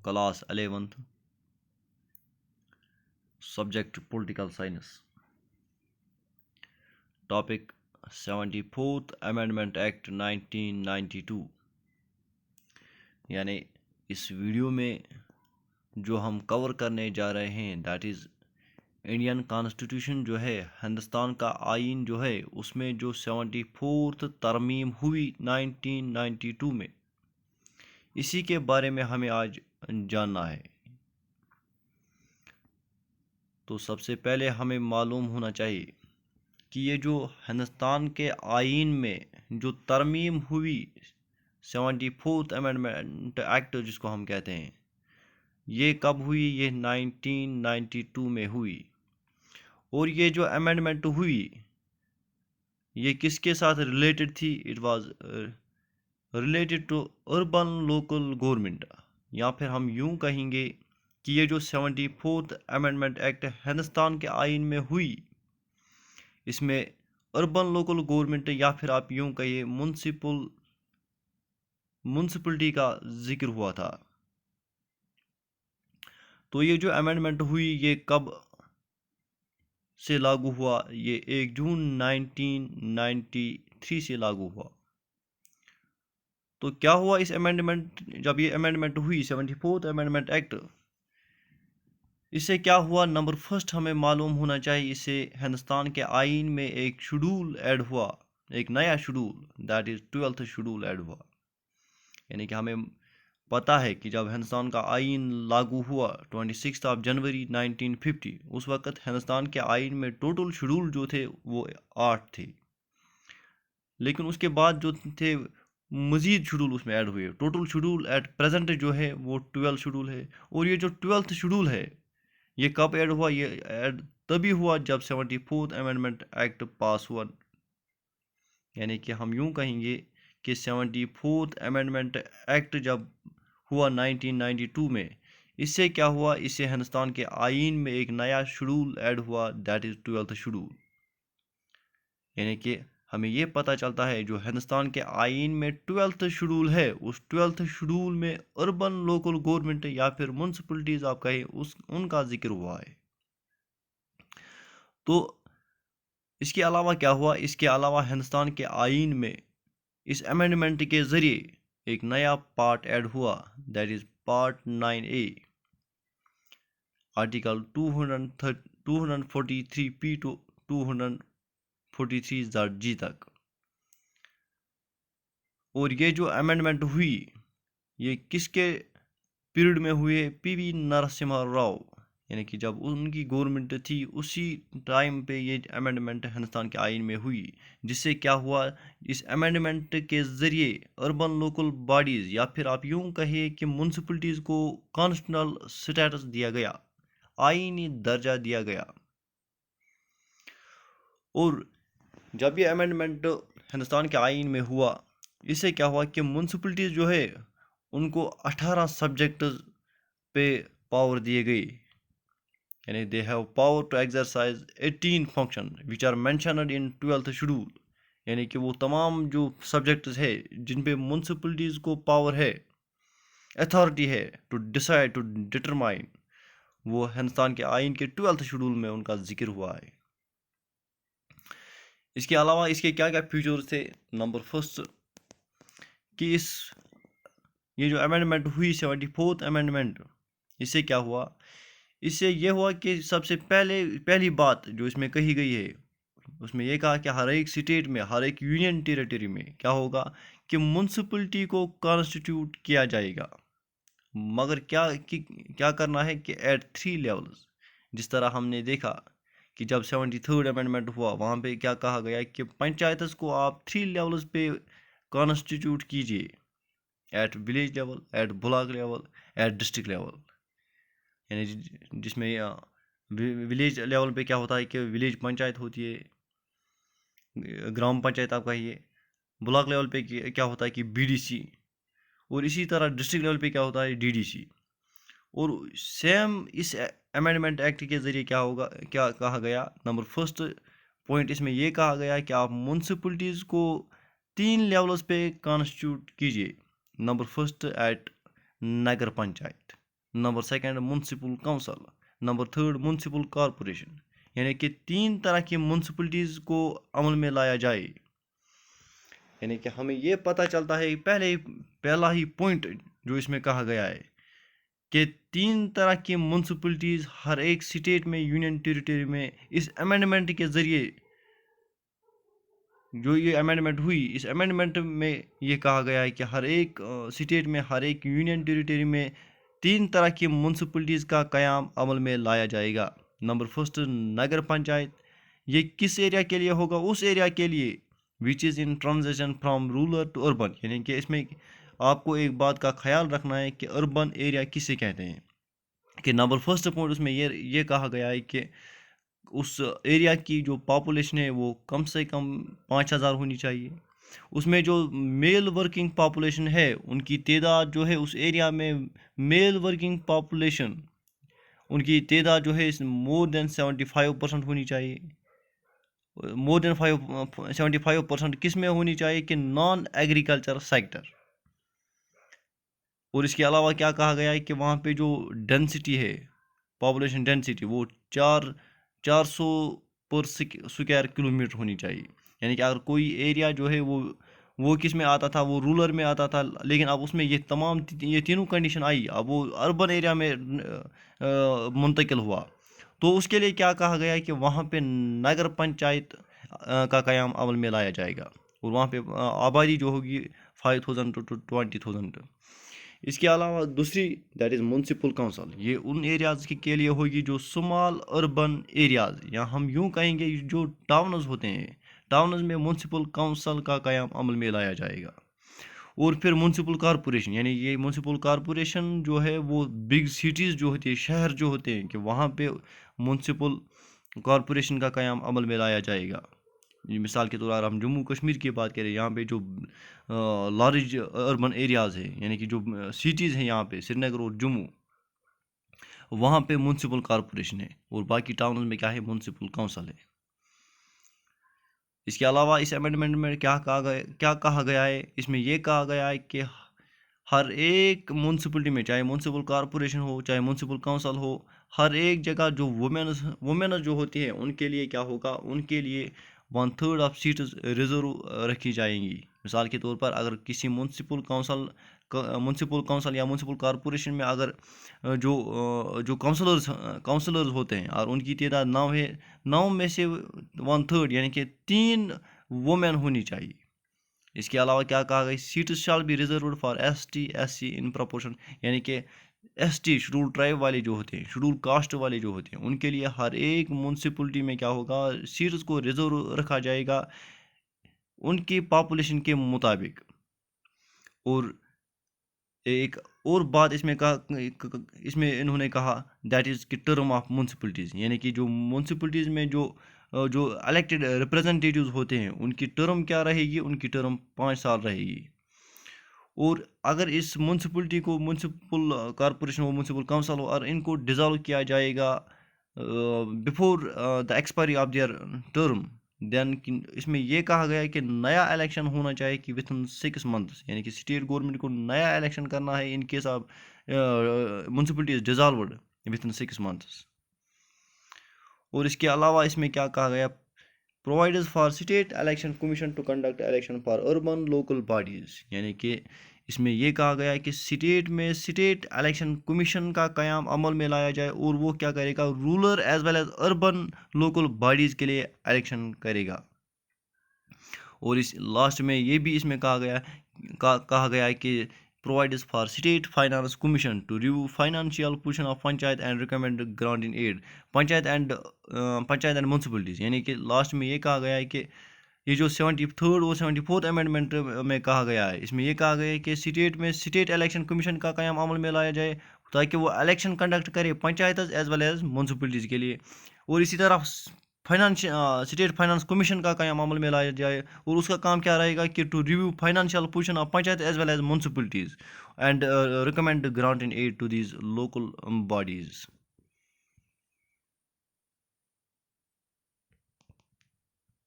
class 11th, subject political science. Topic 74th Amendment Act 1992. यानी इस video में जो हम कवर करने जा रहे हैं दैट इज़ इंडियन कॉन्स्टिट्यूशन जो है, हिंदुस्तान का आइन जो है, उसमें जो 74th तरमीम हुई 1992 में, इसी के बारे में हमें आज जानना है। तो सबसे पहले हमें मालूम होना चाहिए कि ये जो हिंदुस्तान के आइन में जो तरमीम हुई 74th अमेंडमेंट एक्ट जिसको हम कहते हैं, ये कब हुई? ये 1992 में हुई। और ये जो अमेंडमेंट हुई ये किसके साथ रिलेटेड थी? It was related to urban local government, या फिर हम यूं कहेंगे कि ये जो 74th अमेंडमेंट एक्ट हिंदुस्तान के आइन में हुई, इसमें अर्बन लोकल गवर्नमेंट या फिर आप यूं कहिए म्यूनसिपलिटी का जिक्र हुआ था। तो ये जो अमेंडमेंट हुई ये कब से लागू हुआ? ये 1 जून 1993 से लागू हुआ। तो क्या हुआ इस अमेंडमेंट, जब ये अमेंडमेंट हुई 74th अमेंडमेंट एक्ट, इससे क्या हुआ? नंबर फर्स्ट हमें मालूम होना चाहिए, इससे हिंदुस्तान के आइन में एक शेड्यूल ऐड हुआ, एक नया schedule, that is 12th schedule add हुआ। यानी कि हमें पता है कि जब हिंदुस्तान का आइन लागू हुआ 26 जनवरी 1950, उस वक़्त हिंदुस्तान के आइन में टोटल शेड्यूल जो थे वो 8 थे, लेकिन उसके बाद जो थे मज़ीद शेड्यूल उसमें ऐड हुए। टोटल शेड्यूल एट प्रेजेंट जो है वो 12 शेड्यूल है। और ये जो 12th शेड्यूल है ये कब ऐड हुआ? ये ऐड तभी हुआ जब 74th अमेंडमेंट एक्ट पास हुआ। यानी कि हम यूं कहेंगे कि 74th अमेंडमेंट एक्ट जब हुआ 1992 में, इससे क्या हुआ? इससे हिंदुस्तान के आइन में एक नया शेड्यूल ऐड हुआ, दैट इज़ 12th शेड्यूल। यानी कि हमें ये पता चलता है जो हिंदुस्तान के आइन में 12th शेड्यूल है, उस 12th शेड्यूल में अर्बन लोकल गवर्नमेंट या फिर म्यूनसिपलिटीज़ आप कहें उनका जिक्र हुआ है। तो इसके अलावा क्या हुआ? इसके अलावा हिंदुस्तान के आइन में इस अमेंडमेंट के ज़रिए एक नया पार्ट ऐड हुआ, that is part 9A, article 243P to 243G तक। और ये जो अमेंडमेंट हुई ये किसके पीरियड में हुए? PV नरसिम्हा राव, यानी कि जब उनकी गवर्नमेंट थी उसी टाइम पे ये अमेंडमेंट हिंदुस्तान के आइन में हुई। जिससे क्या हुआ? इस अमेंडमेंट के ज़रिए अर्बन लोकल बॉडीज़ या फिर आप यूं कहिए कि म्यूनसिपलिटीज़ को कॉन्स्टिट्यूशनल स्टेटस दिया गया, आइनी दर्जा दिया गया। और जब ये अमेंडमेंट हिंदुस्तान के आइन में हुआ, इससे क्या हुआ कि म्यूनसिपलिटीज़ जो है उनको 18 सब्जेक्ट्स पे पावर दिए गई। यानी they have power to exercise 18 function which are mentioned in 12th schedule. यानी कि वो तमाम जो सब्जेक्ट्स है जिन पे म्यूनसिपलिटीज़ को पावर है, अथॉरिटी है टू डिसाइड टू डिटरमाइन, वो हिंदुस्तान के आइन के 12th शेड्यूल में उनका जिक्र हुआ है। इसके अलावा इसके क्या क्या फीचर्स थे? नंबर फर्स्ट कि ये जो अमेंडमेंट हुई 74th अमेंडमेंट, इससे क्या हुआ? इससे ये हुआ कि सबसे पहली बात जो इसमें कही गई है, उसमें ये कहा कि हर एक स्टेट में, हर एक यूनियन टेरिटरी में क्या होगा कि म्यूनसिपलिटी को कॉन्स्टिट्यूट किया जाएगा। मगर क्या करना है कि एट 3 लेवल्स। जिस तरह हमने देखा कि जब 73rd अमेंडमेंट हुआ वहाँ पे क्या कहा गया कि पंचायतों को आप 3 लेवल्स पे कॉन्स्टिट्यूट कीजिए, at village level, at block level, at district level. यानी जिसमें विलेज लेवल पे क्या होता है कि विलेज पंचायत होती है, ग्राम पंचायत आप कहिए। ब्लॉक लेवल पे क्या होता है कि BDC, और इसी तरह डिस्ट्रिक्ट लेवल पे क्या होता है DDC। और सेम इस अमेंडमेंट एक्ट के ज़रिए क्या होगा, क्या कहा गया? नंबर फर्स्ट पॉइंट इसमें ये कहा गया कि आप म्यूनसिपलिटीज़ को 3 लेवल्स पे कॉन्स्टिट्यूट कीजिए। Number first at nagar panchayat, number second municipal council, number third municipal corporation. यानी कि 3 तरह की म्यूनसिपलिटीज़ को अमल में लाया जाए. यानी कि हमें ये पता चलता है पहला ही पॉइंट जो इसमें कहा गया है कि 3 तरह की म्यूनसिपलिटीज़ हर एक स्टेट में, यूनियन टेरिटरी में इस अमेंडमेंट के ज़रिए जो ये अमेंडमेंट हुई, इस अमेंडमेंट में ये कहा गया है कि हर एक स्टेट में, हर एक यूनियन टेरिटरी में 3 तरह की म्यूनसिपलिटीज़ का क़याम अमल में लाया जाएगा. नंबर फर्स्ट नगर पंचायत. ये किस एरिया के लिए होगा? उस एरिया के लिए which is in transition from rural to urban. यानी कि इसमें आपको एक बात का ख्याल रखना है कि अर्बन एरिया किसे कहते हैं. कि नंबर फर्स्ट पॉइंट उसमें ये कहा गया है कि उस एरिया की जो पॉपुलेशन है वो कम से कम 5000 होनी चाहिए. उसमें जो मेल वर्किंग पॉपुलेशन है, उनकी तादाद जो है उस एरिया में, मेल वर्किंग पॉपुलेशन उनकी तादाद जो है मोर देन 75% होनी चाहिए. मोर देन 75% किस में होनी चाहिए? कि नॉन एग्रीकल्चर सेक्टर. और इसके अलावा क्या कहा गया है कि वहाँ पे जो डेंसिटी है, पॉपुलेशन डेंसिटी, वो 400 पर स्क्वायर किलोमीटर होनी चाहिए. यानी कि अगर कोई एरिया जो है वो किस में आता था? वो रूरल में आता था, लेकिन अब उसमें ये तीनों कंडीशन आई, अब वो अर्बन एरिया में मुंतकिल हुआ. तो उसके लिए क्या कहा गया है कि वहाँ पे नगर पंचायत का क़याम अमल में लाया जाएगा. और वहाँ पे आबादी जो होगी 5000 to 20,000. इसके अलावा दूसरी दैट इज़ म्यूनसिपल काउंसिल. ये उन एरियाज़ के लिए होगी जो स्मॉल अर्बन एरियाज़, या हम यूँ कहेंगे जो टाउन्स होते हैं, टाउन्स में म्यूनसिपल काउंसिल का क़याम अमल में लाया जाएगा. और फिर म्यूनसिपल कॉरपोरेशन. यानी ये म्यूनसिपल कॉरपोरेशन जो है वो बिग सिटीज़ जो होती है, शहर जो होते हैं, कि वहाँ पे म्यूनसिपल कॉरपोरेशन का क़याम अमल में लाया जाएगा. मिसाल के तौर पर हम जम्मू कश्मीर की बात करें, यहाँ पे जो लार्ज अर्बन एरियाज़ हैं, यानी कि जो सिटीज़ हैं यहाँ पे, श्रीनगर और जम्मू, वहाँ पे म्यूनसिपल कॉरपोरेशन है. और बाकी टाउन में क्या है? म्यूनसिपल काउंसिल है. इसके अलावा इस अमेंडमेंट में क्या कहा गया है? इसमें यह कहा गया है कि हर एक म्यूनसिपलिटी में, चाहे म्यूनसिपल कॉरपोरेशन हो, चाहे म्यूनसिपल काउंसिल हो, हर एक जगह जो वुमेन जो होती हैं उनके लिए क्या होगा? उनके लिए 1/3 ऑफ सीट्स रिजर्व रखी जाएंगी. मिसाल के तौर पर अगर किसी म्यूनसिपल काउंसिल या म्यूनसिपल कॉरपोरेशन में अगर जो काउंसलर्स होते हैं और उनकी तादाद 9 है, 9 में से 1/3 यानी कि 3 वुमेन होनी चाहिए. इसके अलावा क्या कहा गया? Seats shall be reserved for ST SC in proportion. यानी कि ST शेड्यूल ट्राइब वाले जो होते हैं, शेड्यूल कास्ट वाले जो होते हैं, उनके लिए हर एक म्यूनसिपलिटी में क्या होगा? सीट्स को रिजर्व रखा जाएगा उनकी पॉपुलेशन के मुताबिक. और एक और बात इसमें इन्होंने कहा दैट इज़ कि टर्म ऑफ म्यूनसिपलिटीज़. यानी कि जो म्यूनसिपलिटीज़ में जो इलेक्टेड रिप्रेजेंटेटिव्स होते हैं उनकी टर्म क्या रहेगी? उनकी टर्म 5 साल रहेगी. और अगर इस म्यूनसिपलिटी को म्यूनसिपल कॉरपोरेशन हो, म्यूनसिपल काउंसिल हो, और इनको डिज़ोल्व किया जाएगा before the expiry of their term, then इसमें यह कहा गया है कि नया इलेक्शन होना चाहिए कि विथ इन 6 मंथ्स. यानी कि स्टेट गवर्नमेंट को नया इलेक्शन करना है in case of municipality is dissolved within 6 months. और इसके अलावा इसमें क्या कहा गया? Provides for state election commission to conduct election for urban local bodies. यानी कि इसमें यह कहा गया है कि स्टेट इलेक्शन कमीशन का क़याम अमल में लाया जाए, और वो क्या करेगा? Rural as well as urban local bodies के लिए इलेक्शन करेगा. और इस लास्ट में ये भी इसमें कहा गया है कि provides for state finance commission to review financial position of panchayat and recommend grant in aid. Panchayat and municipalities. यानी कि लास्ट में ये कहा गया है कि ये जो 73rd और 74th अमेंडमेंट में कहा गया है, इसमें ये कहा गया है कि स्टेट इलेक्शन कमीशन का क़याम अमल में लाया जाए ताकि वो इलेक्शन कंडक्ट करे panchayat as well as municipalities के लिए. और इसी तरह स्टेट फाइनेंस कमीशन का क़याम अमल में लाया जाए, और उसका काम क्या रहेगा? कि to review financial position of panchayat as well as municipalities and recommend grant in aid to these local bodies.